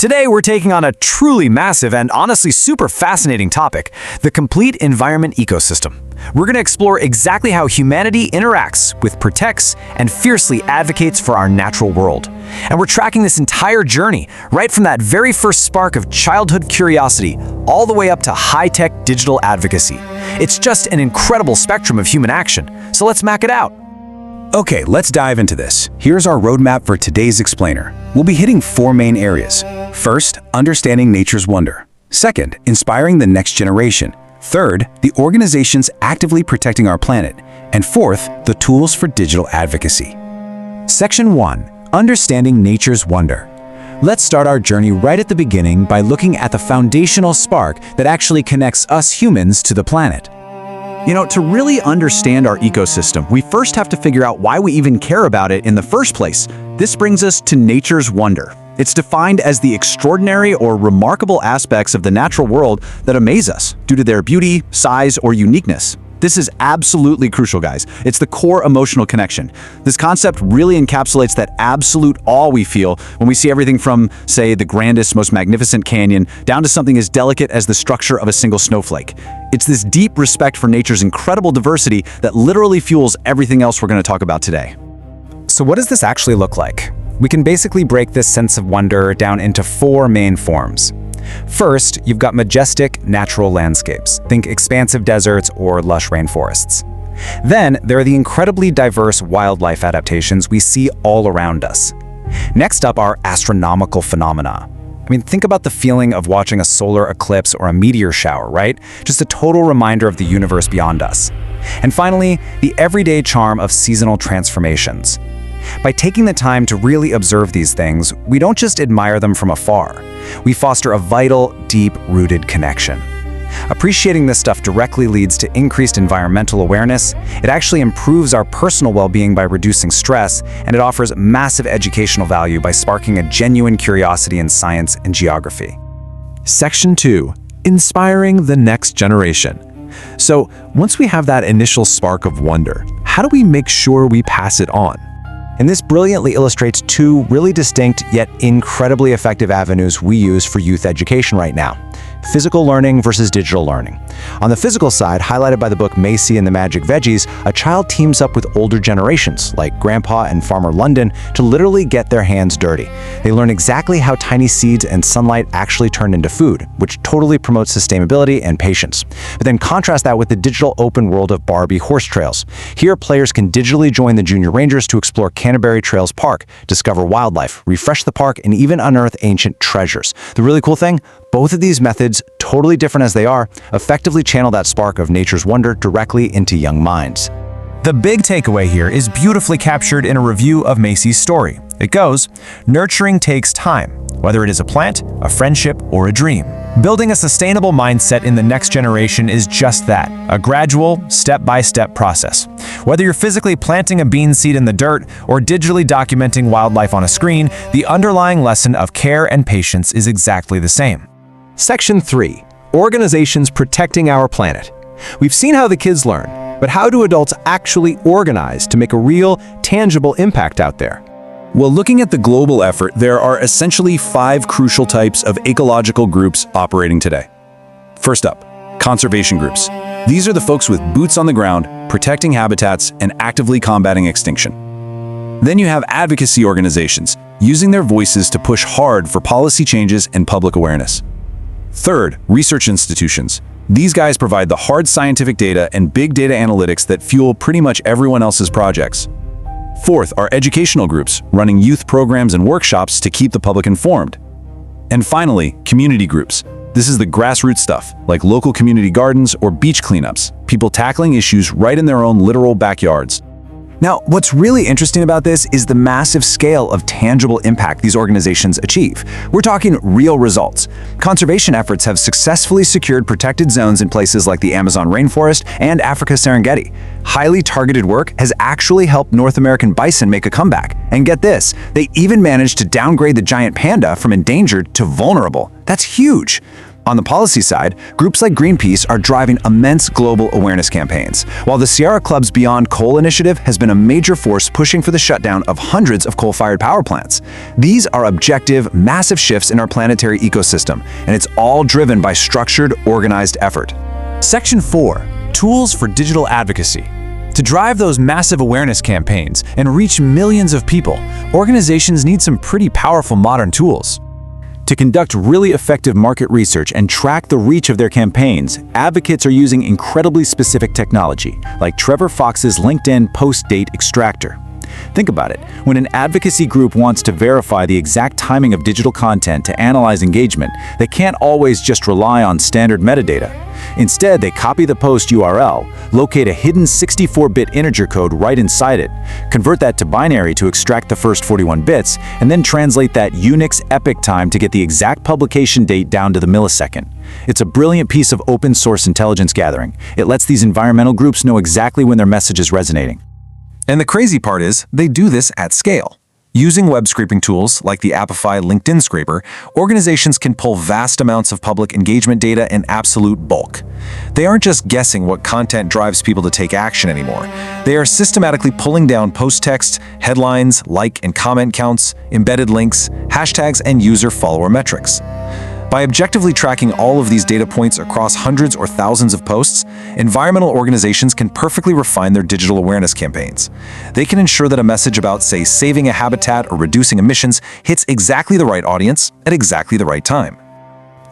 Today, we're taking on a truly massive and honestly super fascinating topic, the complete environment ecosystem. We're going to explore exactly how humanity interacts with, protects, and fiercely advocates for our natural world. And we're tracking this entire journey, right from that very first spark of childhood curiosity, all the way up to high-tech digital advocacy. It's just an incredible spectrum of human action, so let's map it out. Okay, let's dive into this. Here's our roadmap for today's explainer. We'll be hitting 4 main areas. First, understanding nature's wonder. Second, inspiring the next generation. Third, the organizations actively protecting our planet. And fourth, the tools for digital advocacy. Section 1. Understanding nature's wonder. Let's start our journey right at the beginning by looking at the foundational spark that actually connects us humans to the planet. To really understand our ecosystem, we first have to figure out why we even care about it in the first place. This brings us to nature's wonder. It's defined as the extraordinary or remarkable aspects of the natural world that amaze us due to their beauty, size, or uniqueness. This is absolutely crucial, guys. It's the core emotional connection. This concept really encapsulates that absolute awe we feel when we see everything from, say, the grandest, most magnificent canyon, down to something as delicate as the structure of a single snowflake. It's this deep respect for nature's incredible diversity that literally fuels everything else we're going to talk about today. So what does this actually look like? We can basically break this sense of wonder down into 4 main forms. First, you've got majestic natural landscapes. Think expansive deserts or lush rainforests. Then, there are the incredibly diverse wildlife adaptations we see all around us. Next up are astronomical phenomena. Think about the feeling of watching a solar eclipse or a meteor shower, right? Just a total reminder of the universe beyond us. And finally, the everyday charm of seasonal transformations. By taking the time to really observe these things, we don't just admire them from afar. We foster a vital, deep-rooted connection. Appreciating this stuff directly leads to increased environmental awareness. It actually improves our personal well-being by reducing stress, and it offers massive educational value by sparking a genuine curiosity in science and geography. Section 2. Inspiring the next generation. So, once we have that initial spark of wonder, how do we make sure we pass it on? And this brilliantly illustrates 2 really distinct yet incredibly effective avenues we use for youth education right now. Physical learning versus digital learning. On the physical side, highlighted by the book Macy and the Magic Veggies, a child teams up with older generations, like Grandpa and Farmer London, to literally get their hands dirty. They learn exactly how tiny seeds and sunlight actually turn into food, which totally promotes sustainability and patience. But then contrast that with the digital open world of Barbie horse trails. Here, players can digitally join the Junior Rangers to explore Canterbury Trails Park, discover wildlife, refresh the park, and even unearth ancient treasures. The really cool thing? Both of these methods, totally different as they are, effectively channel that spark of nature's wonder directly into young minds. The big takeaway here is beautifully captured in a review of Macy's story. It goes, "Nurturing takes time, whether it is a plant, a friendship, or a dream. Building a sustainable mindset in the next generation is just that, a gradual, step-by-step process. Whether you're physically planting a bean seed in the dirt or digitally documenting wildlife on a screen, the underlying lesson of care and patience is exactly the same." Section 3. Organizations protecting our planet. We've seen how the kids learn, but how do adults actually organize to make a real, tangible impact out there? Well, looking at the global effort, there are essentially 5 crucial types of ecological groups operating today. First up, conservation groups. These are the folks with boots on the ground, protecting habitats, and actively combating extinction. Then you have advocacy organizations, using their voices to push hard for policy changes and public awareness. Third, research institutions. These guys provide the hard scientific data and big data analytics that fuel pretty much everyone else's projects. Fourth are educational groups, running youth programs and workshops to keep the public informed. And finally, community groups. This is the grassroots stuff, like local community gardens or beach cleanups, people tackling issues right in their own literal backyards. Now, what's really interesting about this is the massive scale of tangible impact these organizations achieve. We're talking real results. Conservation efforts have successfully secured protected zones in places like the Amazon rainforest and Africa's Serengeti. Highly targeted work has actually helped North American bison make a comeback. And get this, they even managed to downgrade the giant panda from endangered to vulnerable. That's huge. On the policy side, groups like Greenpeace are driving immense global awareness campaigns, while the Sierra Club's Beyond Coal initiative has been a major force pushing for the shutdown of hundreds of coal-fired power plants. These are objective, massive shifts in our planetary ecosystem, and it's all driven by structured, organized effort. Section 4. Tools for digital advocacy. To drive those massive awareness campaigns and reach millions of people, organizations need some pretty powerful modern tools. To conduct really effective market research and track the reach of their campaigns, advocates are using incredibly specific technology, like Trevor Fox's LinkedIn post-date extractor. Think about it. When an advocacy group wants to verify the exact timing of digital content to analyze engagement, they can't always just rely on standard metadata. Instead, they copy the post URL, locate a hidden 64-bit integer code right inside it, convert that to binary to extract the first 41 bits, and then translate that Unix epoch time to get the exact publication date down to the millisecond. It's a brilliant piece of open-source intelligence gathering. It lets these environmental groups know exactly when their message is resonating. And the crazy part is, they do this at scale. Using web scraping tools like the Apify LinkedIn scraper, organizations can pull vast amounts of public engagement data in absolute bulk. They aren't just guessing what content drives people to take action anymore. They are systematically pulling down post text, headlines, like and comment counts, embedded links, hashtags, and user follower metrics. By objectively tracking all of these data points across hundreds or thousands of posts, environmental organizations can perfectly refine their digital awareness campaigns. They can ensure that a message about, say, saving a habitat or reducing emissions hits exactly the right audience at exactly the right time.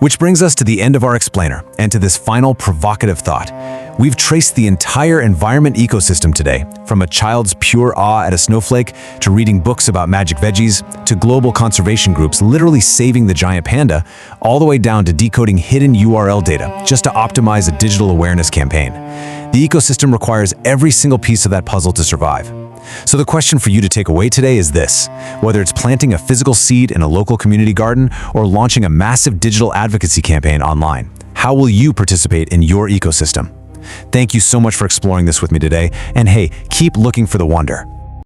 Which brings us to the end of our explainer and to this final provocative thought. We've traced the entire environment ecosystem today, from a child's pure awe at a snowflake, to reading books about magic veggies, to global conservation groups literally saving the giant panda, all the way down to decoding hidden URL data just to optimize a digital awareness campaign. The ecosystem requires every single piece of that puzzle to survive. So the question for you to take away today is this: whether it's planting a physical seed in a local community garden or launching a massive digital advocacy campaign online, how will you participate in your ecosystem? Thank you so much for exploring this with me today, and hey, keep looking for the wonder.